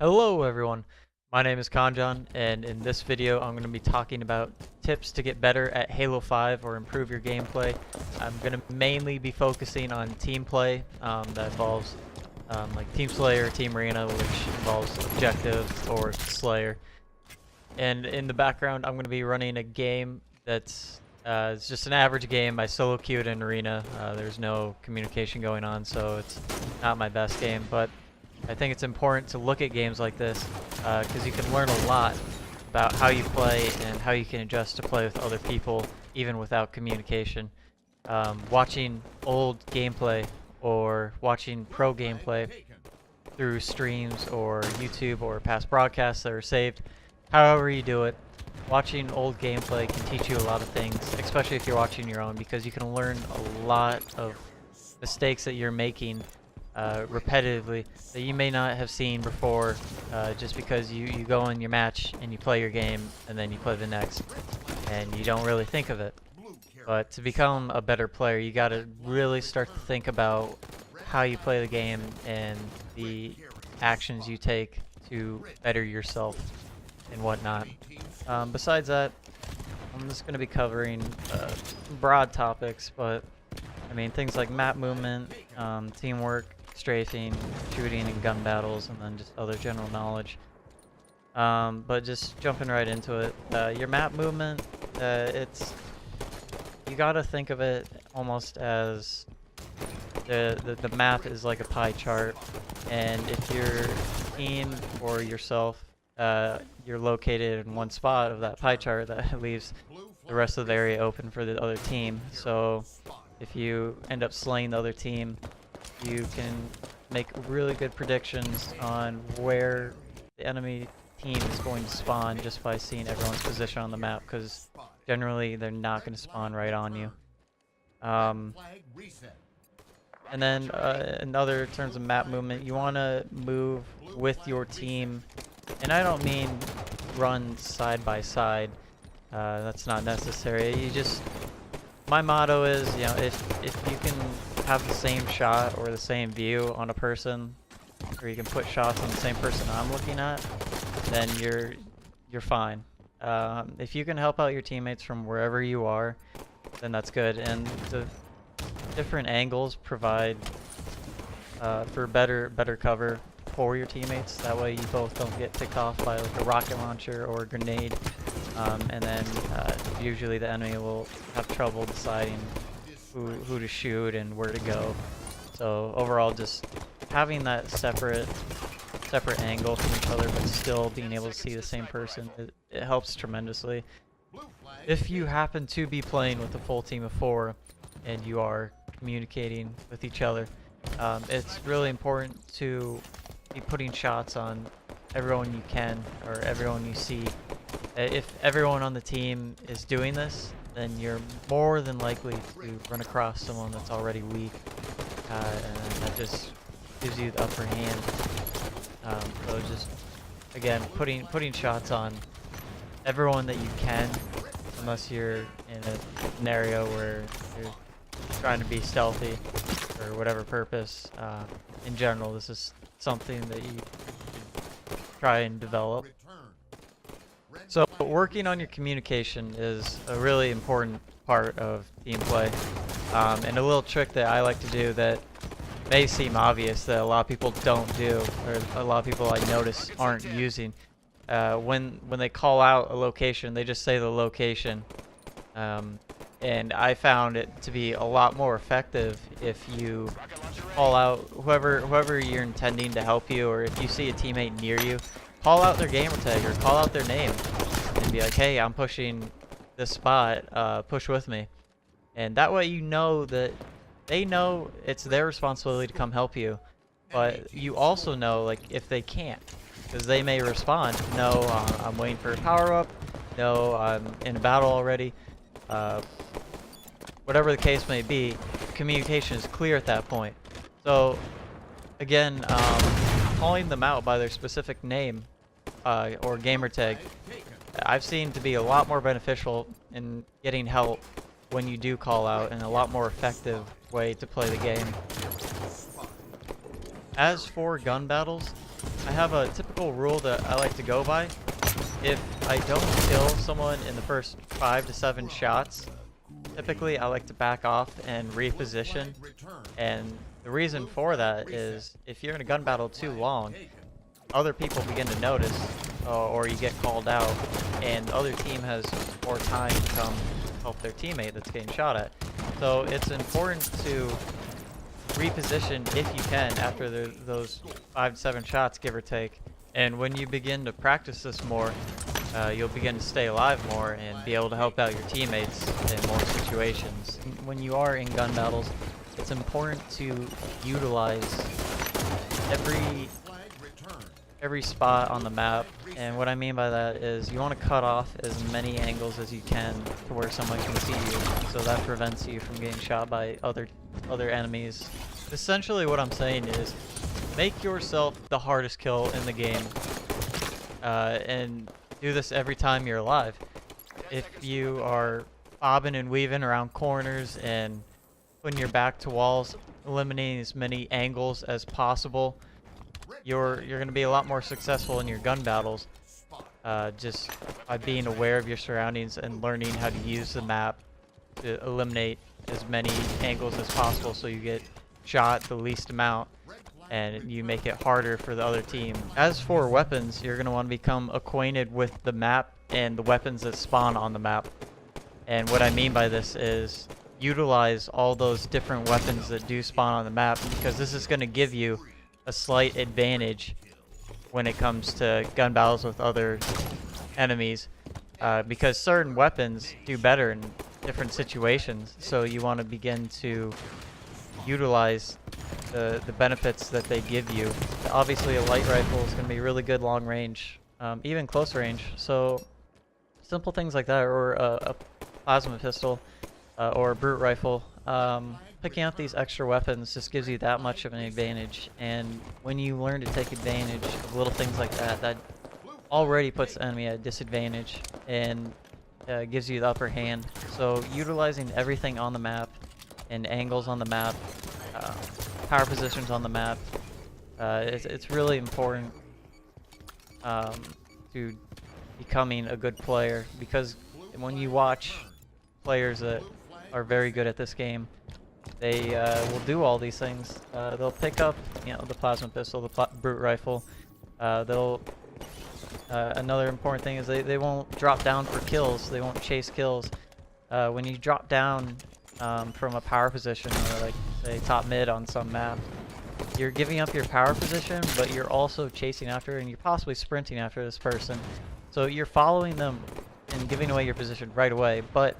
Hello everyone, my name is Kanjan, and in this video I'm going to be talking about tips to get better at Halo 5 or improve your gameplay. I'm going to mainly be focusing on team play that involves like Team Slayer, Team Arena, which involves objectives or Slayer. And in the background I'm going to be running a game that's it's just an average game. I solo queued in Arena. There's no communication going on, so it's not my best game, but I think it's important to look at games like this because you can learn a lot about how you play and how you can adjust to play with other people even without communication. Watching old gameplay or watching pro gameplay through streams or YouTube or past broadcasts that are saved, however you do it, watching old gameplay can teach you a lot of things, especially if you're watching your own, because you can learn a lot of mistakes that you're making repetitively that you may not have seen before, just because you go in your match and you play your game and then you play the next and you don't really think of it. But to become a better player, you got to really start to think about how you play the game and the actions you take to better yourself and whatnot. Besides that, I'm just going to be covering broad topics, but I mean things like map movement, teamwork, strafing, shooting, and gun battles, and then just other general knowledge. But just jumping right into it, your map movement, you gotta think of it almost as the map is like a pie chart, and if your team or yourself, you're located in one spot of that pie chart, that leaves the rest of the area open for the other team. So if you end up slaying the other team, you can make really good predictions on where the enemy team is going to spawn just by seeing everyone's position on the map, because generally they're not going to spawn right on you. And then in other terms of map movement, you want to move with your team, and I don't mean run side by side. That's not necessary. My motto is, if you can have the same shot or the same view on a person, or you can put shots on the same person I'm looking at, then you're fine. If you can help out your teammates from wherever you are, then that's good. And the different angles provide for better cover for your teammates. That way you both don't get picked off by like a rocket launcher or a grenade. And then usually the enemy will have trouble deciding who to shoot and where to go. So overall, just having that separate angle from each other, but still being able to see the same person, it helps tremendously. If you happen to be playing with a full team of 4 and you are communicating with each other, it's really important to be putting shots on everyone you can, or everyone you see. If everyone on the team is doing this, then you're more than likely to run across someone that's already weak, and that just gives you the upper hand. So just, again, putting shots on everyone that you can, unless you're in a scenario where you're trying to be stealthy for whatever purpose. In general, this is something that you try and develop. So working on your communication is a really important part of team play, and a little trick that I like to do that may seem obvious that a lot of people don't do, or a lot of people I notice aren't using. When they call out a location, they just say the location, and I found it to be a lot more effective if you call out whoever you're intending to help you, or if you see a teammate near you, call out their gamer tag or call out their name and be like, hey, I'm pushing this spot, push with me. And that way you know that they know it's their responsibility to come help you, but you also know, like, if they can't, because they may respond, no, I'm waiting for a power up, no, I'm in a battle already. Whatever the case may be, communication is clear at that point. So again, calling them out by their specific name or gamer tag, I've seen to be a lot more beneficial in getting help when you do call out, and a lot more effective way to play the game. As for gun battles, I have a typical rule that I like to go by. If I don't kill someone in the first 5 to 7 shots, typically I like to back off and reposition. And the reason for that is if you're in a gun battle too long, other people begin to notice, or you get called out, and the other team has more time to come help their teammate that's getting shot at. So it's important to reposition if you can after those 5 to 7 shots, give or take. And when you begin to practice this more, you'll begin to stay alive more and be able to help out your teammates in more situations. When you are in gun battles, it's important to utilize every spot on the map. And what I mean by that is you want to cut off as many angles as you can to where someone can see you, so that prevents you from getting shot by other enemies. Essentially what I'm saying is make yourself the hardest kill in the game, and do this every time you're alive. If you are bobbing and weaving around corners and putting your back to walls, eliminating as many angles as possible, you're going to be a lot more successful in your gun battles, just by being aware of your surroundings and learning how to use the map to eliminate as many angles as possible so you get shot the least amount and you make it harder for the other team. As for weapons, you're going to want to become acquainted with the map and the weapons that spawn on the map. And what I mean by this is utilize all those different weapons that do spawn on the map, because this is going to give you a slight advantage when it comes to gun battles with other enemies, because certain weapons do better in different situations. So you want to begin to utilize the benefits that they give you. Obviously a light rifle is going to be really good long range, even close range. So simple things like that, or a plasma pistol, or a brute rifle. Picking up these extra weapons just gives you that much of an advantage, and when you learn to take advantage of little things like that, that already puts the enemy at a disadvantage and gives you the upper hand. So utilizing everything on the map and angles on the map, power positions on the map, it's really important to becoming a good player, because when you watch players that are very good at this game, they will do all these things. They'll pick up, the plasma pistol, the brute rifle. Another important thing is they won't drop down for kills. They won't chase kills. When you drop down from a power position, or like say top mid on some map, you're giving up your power position, but you're also chasing after, and you're possibly sprinting after this person. So you're following them and giving away your position right away. But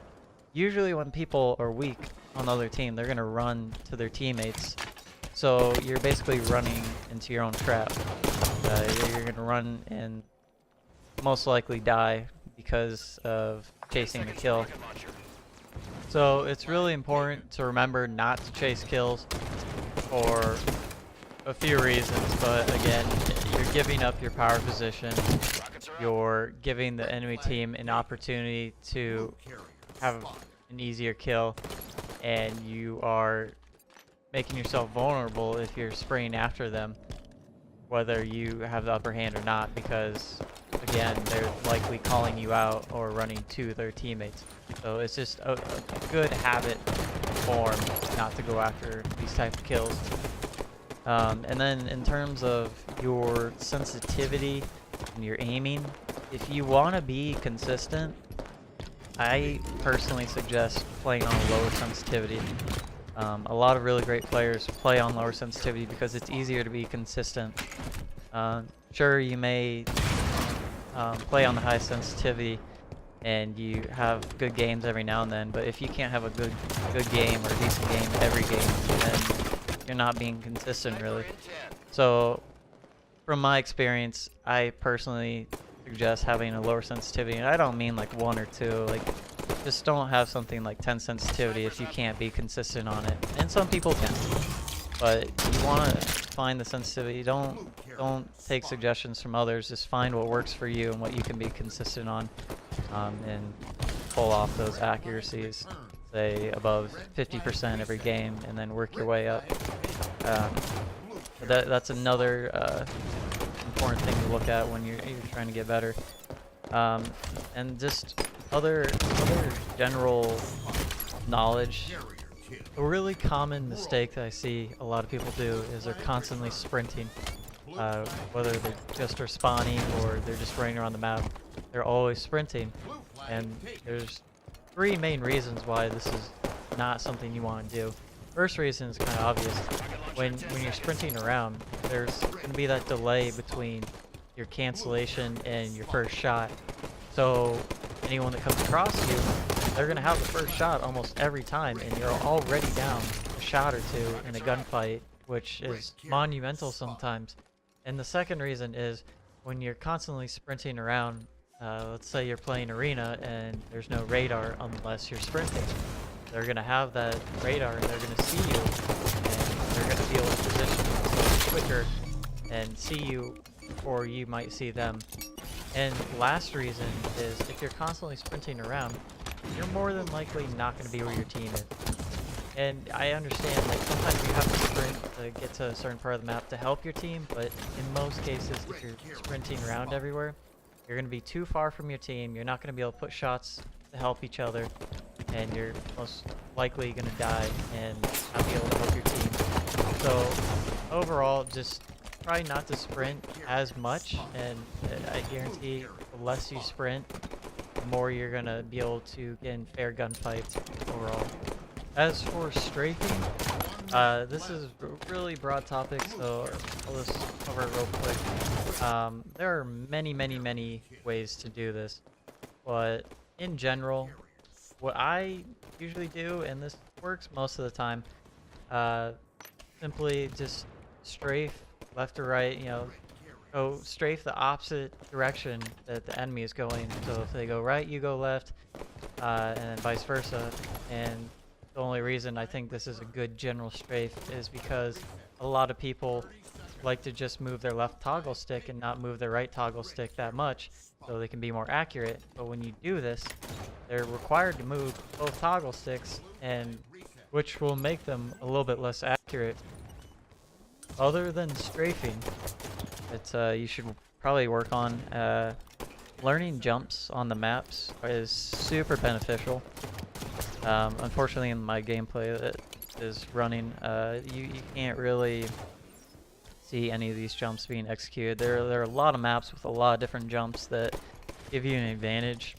usually when people are weak on the other team, they're going to run to their teammates. So you're basically running into your own trap. You're going to run and most likely die because of chasing a kill. So it's really important to remember not to chase kills for a few reasons, but again, you're giving up your power position, you're giving the enemy team an opportunity to have an easier kill, and you are making yourself vulnerable if you're spraying after them, whether you have the upper hand or not, because again, they're likely calling you out or running to their teammates. So it's just a good habit form not to go after these type of kills. And then in terms of your sensitivity and your aiming, if you want to be consistent, I personally suggest playing on a lower sensitivity. A lot of really great players play on lower sensitivity because it's easier to be consistent. Sure, you may play on the high sensitivity and you have good games every now and then, but if you can't have a good game or a decent game every game, then you're not being consistent really. So from my experience, I personally suggest having a lower sensitivity, and I don't mean like 1 or 2, like just don't have something like 10 sensitivity if you can't be consistent on it. And some people can, but you want to find the sensitivity. Don't take suggestions from others. Just find what works for you and what you can be consistent on, and pull off those accuracies, say above 50% every game, and then work your way up. That's another important thing to look at when you're trying to get better. And just other general knowledge. A really common mistake that I see a lot of people do is they're constantly sprinting. Whether they just are spawning or they're just running around the map, they're always sprinting. And there's 3 main reasons why this is not something you want to do. First reason is kind of obvious. When you're sprinting around, there's going to be that delay between your cancellation and your first shot. So anyone that comes across you, they're going to have the first shot almost every time, and you're already down a shot or 2 in a gunfight, which is monumental sometimes. And the second reason is when you're constantly sprinting around, let's say you're playing arena and there's no radar unless you're sprinting. They're going to have that radar and they're going to see you, and they're going to be able to position themselves quicker and see you before you might see them. And last reason is if you're constantly sprinting around, you're more than likely not going to be where your team is. And I understand, like, sometimes you have to sprint to get to a certain part of the map to help your team, but in most cases, if you're sprinting around everywhere, you're going to be too far from your team, you're not going to be able to put shots to help each other, and you're most likely going to die and not be able to help your team. So, overall, just try not to sprint as much, and I guarantee the less you sprint, the more you're going to be able to get in fair gunfights overall. As for strafing, this is a really broad topic, so I'll just cover it real quick. There are many ways to do this, but in general, what I usually do, and this works most of the time, simply just strafe left or right, you know, go strafe the opposite direction that the enemy is going. So if they go right, you go left, and vice versa. And the only reason I think this is a good general strafe is because a lot of people like to just move their left toggle stick and not move their right toggle stick that much, so they can be more accurate. But when you do this, they're required to move both toggle sticks, and which will make them a little bit less accurate. Other than strafing, it's you should probably work on learning jumps on the maps is super beneficial. Unfortunately, in my gameplay that is running, you can't really see any of these jumps being executed. There are a lot of maps with a lot of different jumps that give you an advantage.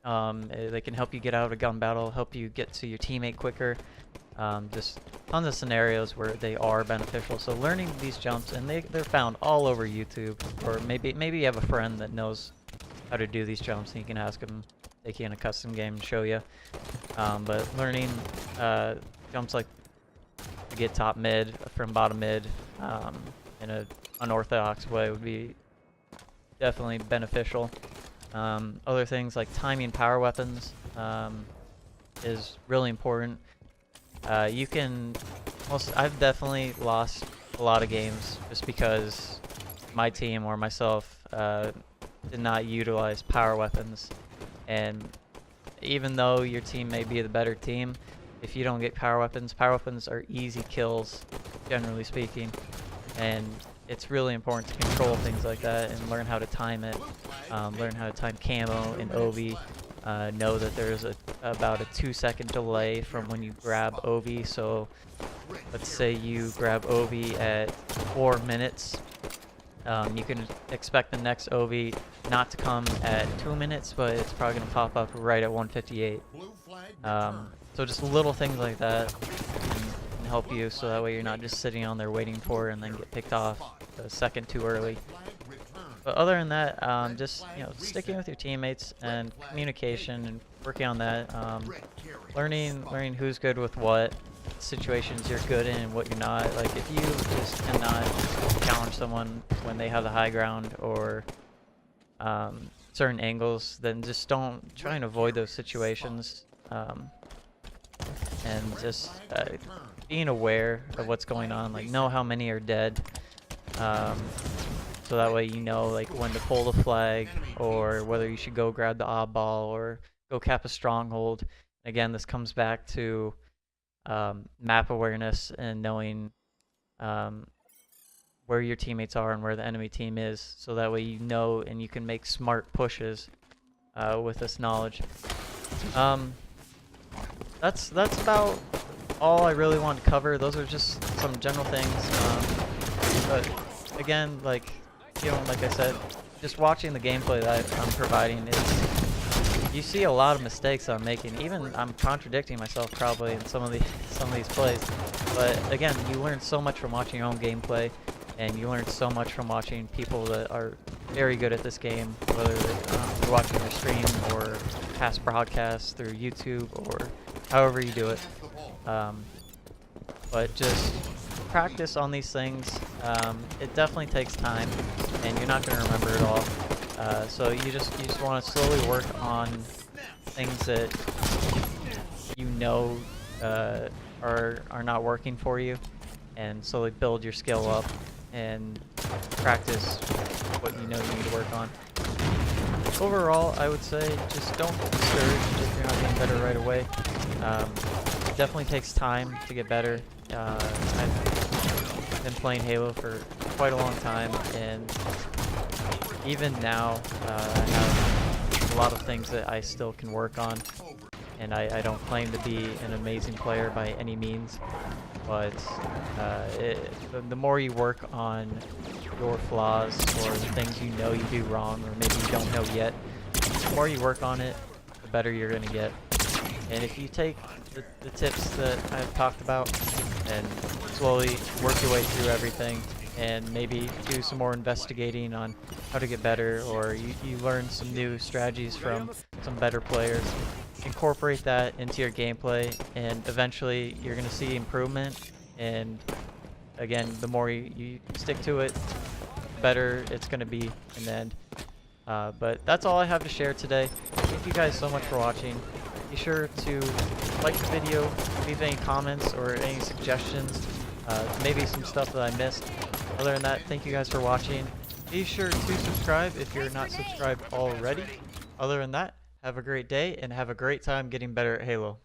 They can help you get out of a gun battle, help you get to your teammate quicker. Just tons of scenarios where they are beneficial. So learning these jumps, and they're found all over YouTube, or maybe you have a friend that knows how to do these jumps, and you can ask them, take you in a custom game and show you. But learning jumps like to get top mid from bottom mid in an unorthodox way would be definitely beneficial. Other things like timing power weapons is really important. I've definitely lost a lot of games just because my team or myself did not utilize power weapons. And even though your team may be the better team, if you don't get power weapons are easy kills, generally speaking. And it's really important to control things like that and learn how to time it. Learn how to time camo and OV. Know that there's about a 2-second delay from when you grab OV. So let's say you grab OV at 4 minutes. You can expect the next OV not to come at 2 minutes, but it's probably going to pop up right at 1:58. So just little things like that can help you, so that way you're not just sitting on there waiting for it and then get picked off a second too early. But other than that, just sticking with your teammates and communication and working on that. Learning who's good with what situations you're good in and what you're not. Like if you just cannot challenge someone when they have the high ground or certain angles, then just don't try and avoid those situations. And just being aware of what's going on, like know how many are dead. So that way you know like when to pull the flag or whether you should go grab the oddball or go cap a stronghold. Again, this comes back to map awareness and knowing where your teammates are and where the enemy team is, so that way you know and you can make smart pushes with this knowledge. That's about all I really want to cover. Those are just some general things. But again, like like I said, just watching the gameplay that I'm providing is, you see a lot of mistakes that I'm making. Even I'm contradicting myself probably in some of these plays. But again, you learn so much from watching your own gameplay, and you learn so much from watching people that are very good at this game, whether you're watching their stream or past broadcasts through YouTube or however you do it. But just practice on these things. It definitely takes time, and you're not going to remember it all. So you just want to slowly work on things that you know are not working for you, and slowly build your skill up and practice what you know you need to work on. Overall, I would say just don't get discouraged if you're not getting better right away. It definitely takes time to get better. I've been playing Halo for quite a long time, and even now I have a lot of things that I still can work on, and I don't claim to be an amazing player by any means, but the more you work on your flaws or the things you know you do wrong or maybe you don't know yet, the more you work on it, the better you're going to get. And if you take the tips that I've talked about and slowly work your way through everything, and maybe do some more investigating on how to get better, or you learn some new strategies from some better players, incorporate that into your gameplay, and eventually you're going to see improvement. And again, the more you stick to it, the better it's going to be in the end. But that's all I have to share today. Thank you guys so much for watching. Be sure to like the video, leave any comments or any suggestions, maybe some stuff that I missed. Other than that, thank you guys for watching. Be sure to subscribe if you're not subscribed already. Other than that, have a great day and have a great time getting better at Halo.